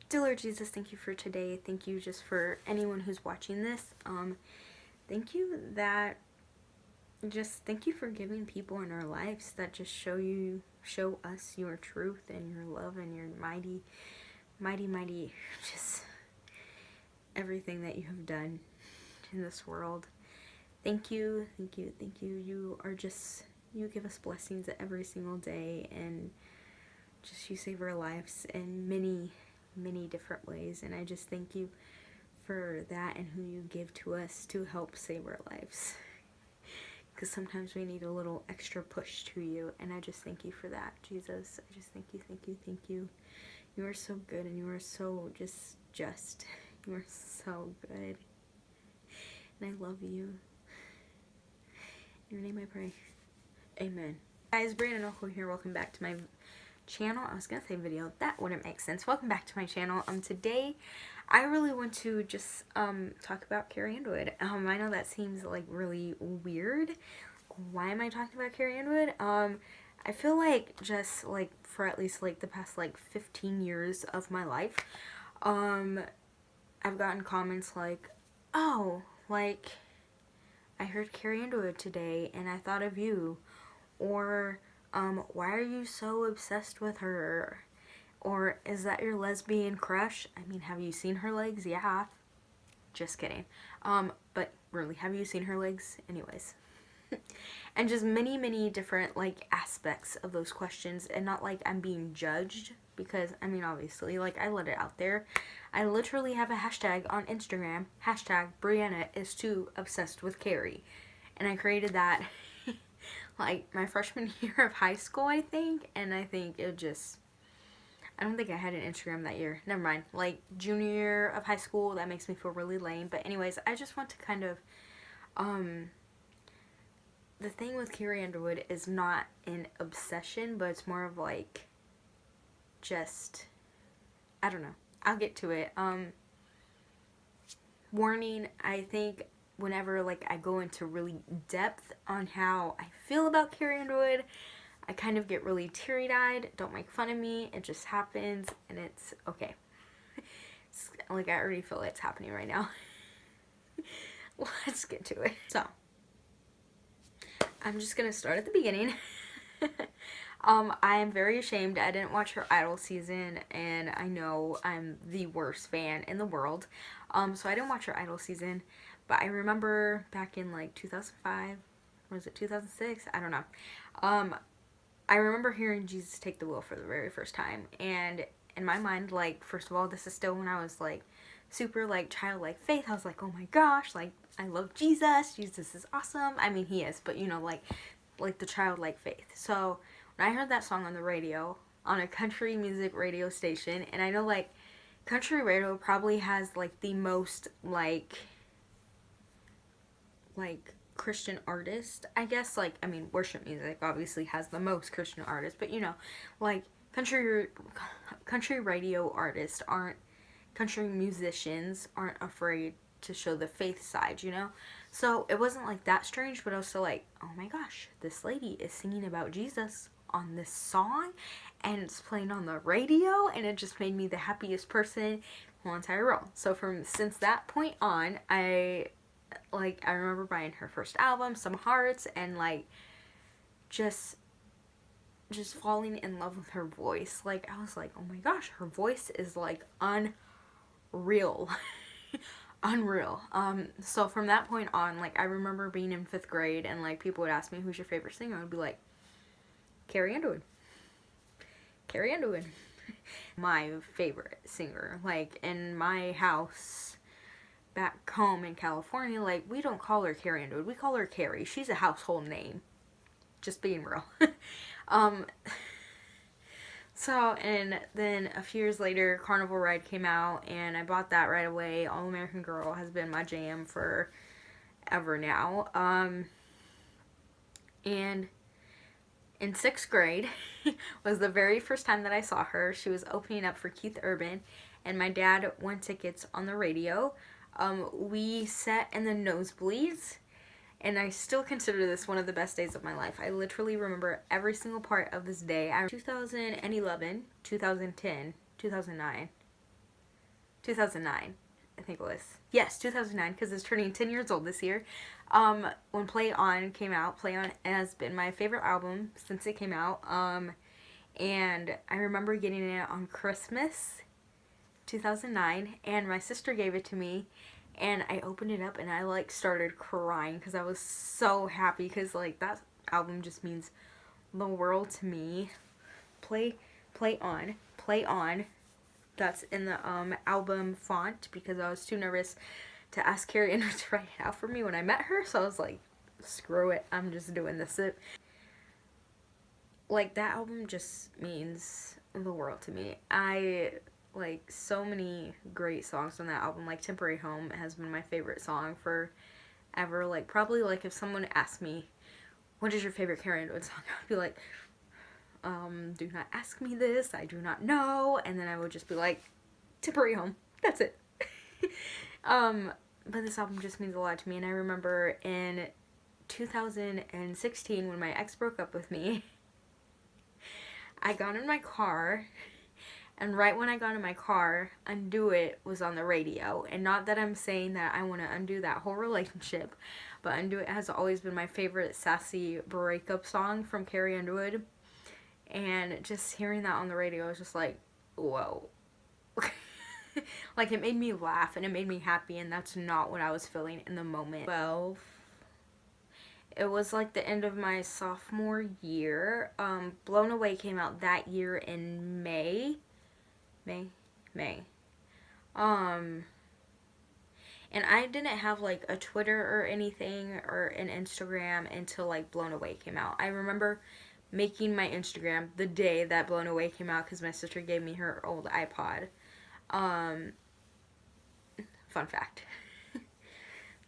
Dear Lord Jesus, thank you for today. Thank you just for anyone who's watching this. Thank you thank you for giving people in our lives that just show us your truth and your love and your mighty, just everything that you have done in this world. Thank you. You give us blessings every single day, and just you save our lives in many different ways, and I just thank you for that and who you give to us to help save our lives, because sometimes we need a little extra push to you, and I just thank you for that, Jesus. I just thank you. You are so good, and you are so just you are so good, and I love you. In your name I pray, amen. Guys, Brianna here. Welcome back to my channel. I was gonna say video, that wouldn't make sense. Welcome back to my channel. Today I really want to just talk about Carrie Underwood. I know that seems like really weird. Why am I talking about Carrie Underwood? I feel like just like for at least like the past like 15 years of my life, I've gotten comments like, oh, like I heard Carrie Underwood today and I thought of you, or why are you so obsessed with her? Or is that your lesbian crush? I mean, have you seen her legs? Yeah. Just kidding. But really, have you seen her legs? Anyways. And just many different like aspects of those questions, and not like I'm being judged, because I mean obviously like I let it out there. I literally have a hashtag on Instagram, hashtag Brianna is too obsessed with Carrie, and I created that like my freshman year of high school, I think, and I think it just, I don't think I had an Instagram that year. Never mind. Like junior year of high school, that makes me feel really lame. But anyways, I just want to kind of, the thing with Carrie Underwood is not an obsession, but it's more of like, just, I don't know. I'll get to it. Warning, I think whenever like I go into really depth on how I feel about Carrie Underwood, I kind of get really teary-eyed. Don't make fun of me. It just happens, and it's okay. It's, like, I already feel it's happening right now. Let's get to it. So, I'm just gonna start at the beginning. I am very ashamed. I didn't watch her Idol season, and I know I'm the worst fan in the world. So I didn't watch her Idol season, but I remember back in like 2005, or was it 2006? I don't know. I remember hearing Jesus Take the Wheel for the very first time, and in my mind, like, first of all, this is still when I was like super like childlike faith. I was like, oh my gosh, like I love Jesus is awesome. I mean, he is, but you know, like the childlike faith. So when I heard that song on the radio, on a country music radio station, and I know like country radio probably has like the most like Christian artist, I guess. Like, I mean, worship music obviously has the most Christian artists, but you know, like country radio artists aren't, country musicians aren't afraid to show the faith side, you know? So it wasn't like that strange, but I was still like, oh my gosh, this lady is singing about Jesus on this song, and it's playing on the radio, and it just made me the happiest person in the whole entire world. So since that point on, I remember buying her first album, Some Hearts, and like just falling in love with her voice. Like, I was like, oh my gosh, her voice is like unreal. Unreal. So from that point on, like, I remember being in 5th grade, and like people would ask me, who's your favorite singer? I would be like, Carrie Underwood. My favorite singer. Like, in my house back home in California, like, we don't call her Carrie Underwood, we call her Carrie. She's a household name. Just being real. So, and then a few years later, Carnival Ride came out, and I bought that right away. All American Girl has been my jam for ever now. And in 6th grade was the very first time that I saw her. She was opening up for Keith Urban, and my dad won tickets on the radio. We sat in the nosebleeds, and I still consider this one of the best days of my life. I literally remember every single part of this day. 2011, 2010, 2009, 2009, I think it was. Yes, 2009, because it's turning 10 years old this year. When Play On came out, Play On has been my favorite album since it came out. And I remember getting it on Christmas 2009, and my sister gave it to me, and I opened it up and I like started crying because I was so happy, because like that album just means the world to me. Play on. That's in the album font, because I was too nervous to ask Carrie to write it out for me when I met her, so I was like, screw it, I'm just doing this. Like, that album just means the world to me. I like so many great songs on that album. Like Temporary Home has been my favorite song forever. Like, probably, like, if someone asked me, what is your favorite Carrie Underwood song, I'd be like, do not ask me this, I do not know. And then I would just be like, Temporary Home, that's it. But this album just means a lot to me. And I remember in 2016, when my ex broke up with me, I got in my car, and right when I got in my car, Undo It was on the radio. And not that I'm saying that I want to undo that whole relationship, but Undo It has always been my favorite sassy breakup song from Carrie Underwood. And just hearing that on the radio was just like, whoa. Like, it made me laugh and it made me happy, and that's not what I was feeling in the moment. Well, it was like the end of my sophomore year. Blown Away came out that year in May. And I didn't have like a Twitter or anything or an Instagram until like Blown Away came out. I remember making my Instagram the day that Blown Away came out, because my sister gave me her old iPod. Fun fact.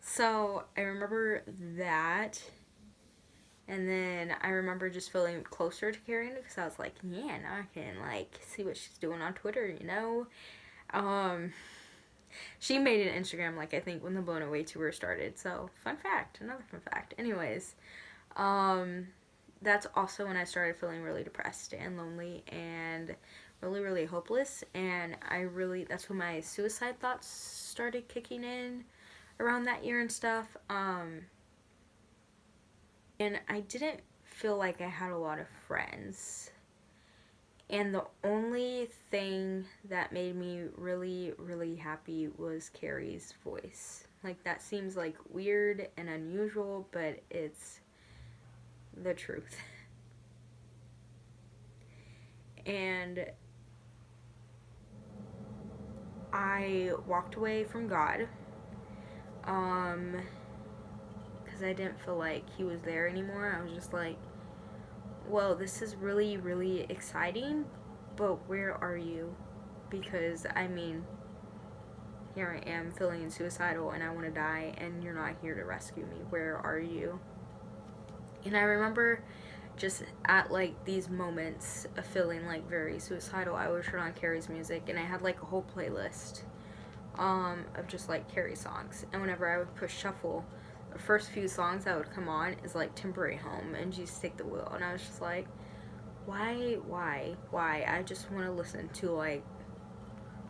So I remember that, and then I remember just feeling closer to Carrie, because I was like, yeah, now I can like see what she's doing on Twitter, you know. She made an Instagram, like, I think when the Blown Away tour started. So fun fact, another fun fact. Anyways, that's also when I started feeling really depressed and lonely and really hopeless, and that's when my suicide thoughts started kicking in around that year and stuff. And I didn't feel like I had a lot of friends, and the only thing that made me really happy was Carrie's voice. Like, that seems like weird and unusual, but it's the truth. And I walked away from God, because I didn't feel like he was there anymore. I was just like, well, this is really exciting, but where are you? Because, I mean, here I am feeling suicidal and I want to die, and you're not here to rescue me. Where are you? And I remember just at like these moments of feeling like very suicidal, I would turn on Carrie's music, and I had like a whole playlist of just like Carrie songs, and whenever I would push shuffle, the first few songs that would come on is like Temporary Home and Jesus Take the Wheel, and I was just like, why? I just want to listen to like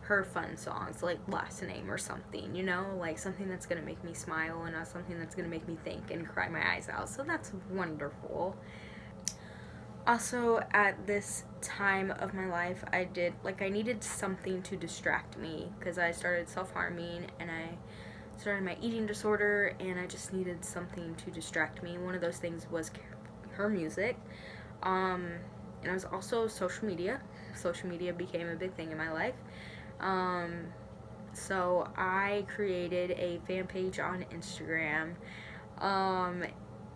her fun songs, like Last Name or something, you know, like something that's gonna make me smile and not something that's gonna make me think and cry my eyes out. So that's wonderful. Also, at this time of my life, I needed something to distract me, because I started self-harming and I started my eating disorder, and I just needed something to distract me. One of those things was her music, and it was also social media. Social media became a big thing in my life. So I created a fan page on Instagram.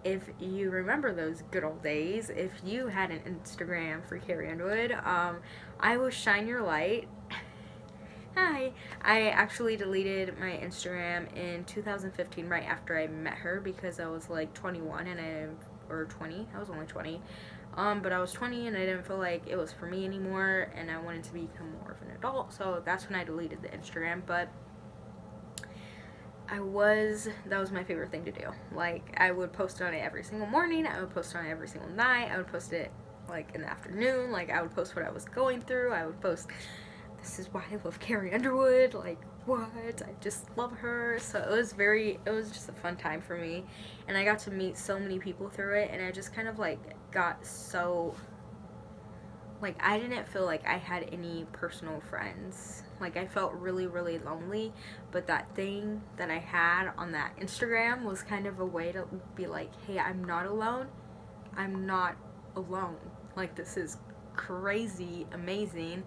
If you remember those good old days, if you had an Instagram for Carrie Underwood, I was Shine Your Light. Hi. I actually deleted my Instagram in 2015 right after I met her, because I was like 21 or 20. I was only 20. But I was 20 and I didn't feel like it was for me anymore, and I wanted to become more of an adult, so that's when I deleted the Instagram. But that was my favorite thing to do. Like, I would post on it every single morning, I would post on it every single night, I would post it like in the afternoon, like I would post what I was going through, I would post this is why I love Carrie Underwood, like, what, I just love her. So it was just a fun time for me, and I got to meet so many people through it, and I just kind of, like, got so, like, I didn't feel like I had any personal friends. Like, I felt really, really lonely, but that thing that I had on that Instagram was kind of a way to be like, hey, I'm not alone. I'm not alone. Like, this is crazy amazing.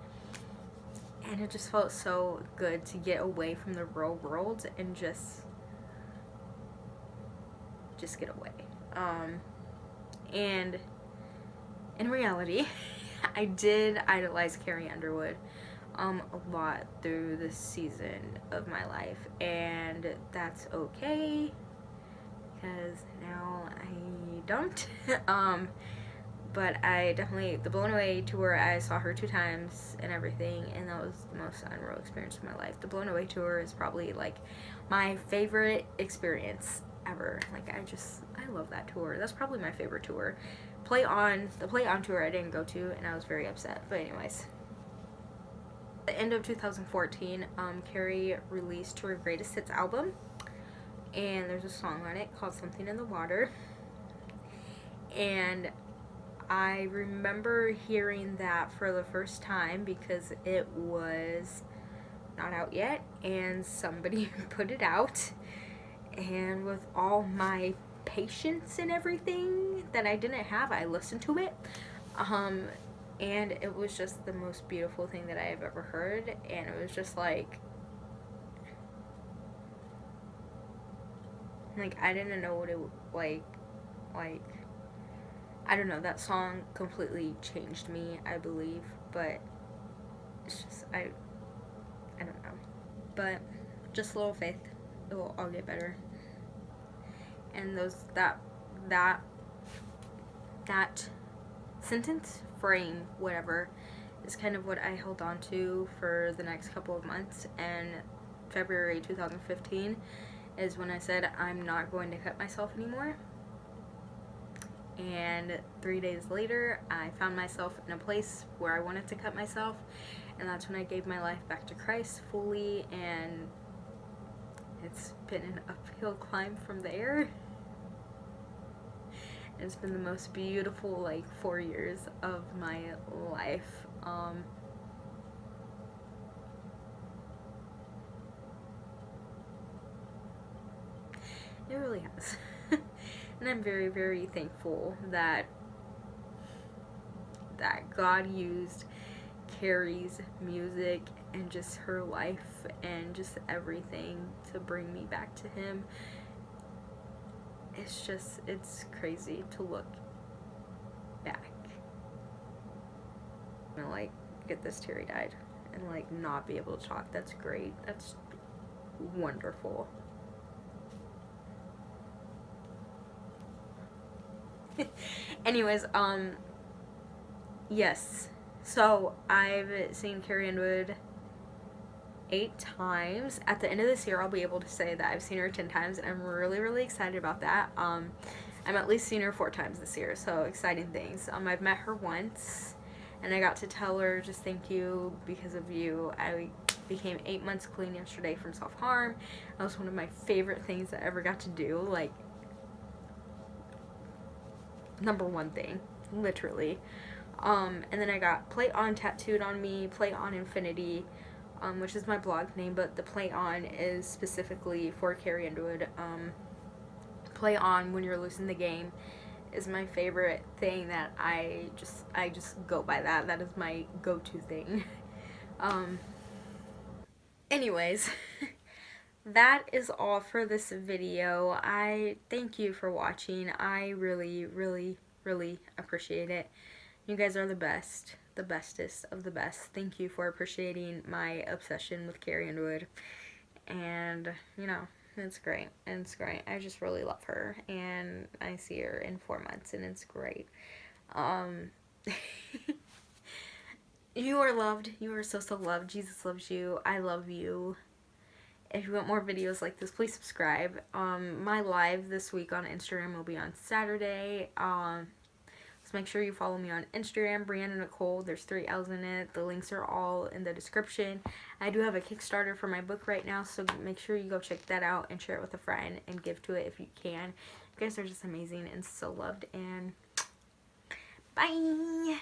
And it just felt so good to get away from the real world and just get away. And in reality, I did idolize Carrie Underwood a lot through this season of my life, and that's okay, because now I don't. But I definitely, the Blown Away tour, I saw her 2 times and everything, and that was the most unreal experience of my life. The Blown Away tour is probably, like, my favorite experience ever. Like, I love that tour. That's probably my favorite tour. The Play On tour I didn't go to, and I was very upset. But anyways, at the end of 2014, Carrie released her Greatest Hits album, and there's a song on it called Something in the Water, and I remember hearing that for the first time because it was not out yet, and somebody put it out, and with all my patience and everything that I didn't have, I listened to it, and it was just the most beautiful thing that I have ever heard, and it was just like I didn't know what it like I don't know, that song completely changed me, I believe, but it's just, I don't know, but just a little faith, it will all get better. And that sentence, frame, whatever, is kind of what I held on to for the next couple of months. And February 2015 is when I said I'm not going to cut myself anymore. And 3 days later, I found myself in a place where I wanted to cut myself, and that's when I gave my life back to Christ fully, and it's been an uphill climb from there. It's been the most beautiful, 4 years of my life. It really has. And I'm very, very thankful that God used Carrie's music and just her life and just everything to bring me back to Him. It's crazy to look back. I'm gonna get this teary-eyed and not be able to talk. That's great. That's wonderful. Anyways, yes. So I've seen Carrie Underwood 8 times. At the end of this year, I'll be able to say that I've seen her 10 times, and I'm really, really excited about that. I'm at least seen her 4 times this year, so exciting things. I've met her once, and I got to tell her just thank you because of you. I became 8 months clean yesterday from self-harm. That was one of my favorite things I ever got to do, number 1 thing, literally. And then I got Play On tattooed on me, Play On Infinity, which is my blog name, but the Play On is specifically for Carrie Underwood. Play On when you're losing the game is my favorite thing that I just go by that. That is my go-to thing. Anyways, that is all for this video. I thank you for watching. I really, really, really appreciate it. You guys are the best, the bestest of the best. Thank you for appreciating my obsession with Carrie Underwood. And, it's great. It's great. I just really love her. And I see her in 4 months, and it's great. You are loved. You are so, so loved. Jesus loves you. I love you. If you want more videos like this, please subscribe. My live this week on Instagram will be on Saturday. It's make sure you follow me on Instagram, Brianna Nicole. There's 3 L's in it. The links are all in the description. I do have a Kickstarter for my book right now, so make sure you go check that out and share it with a friend and give to it if you can. You guys are just amazing and so loved, and bye!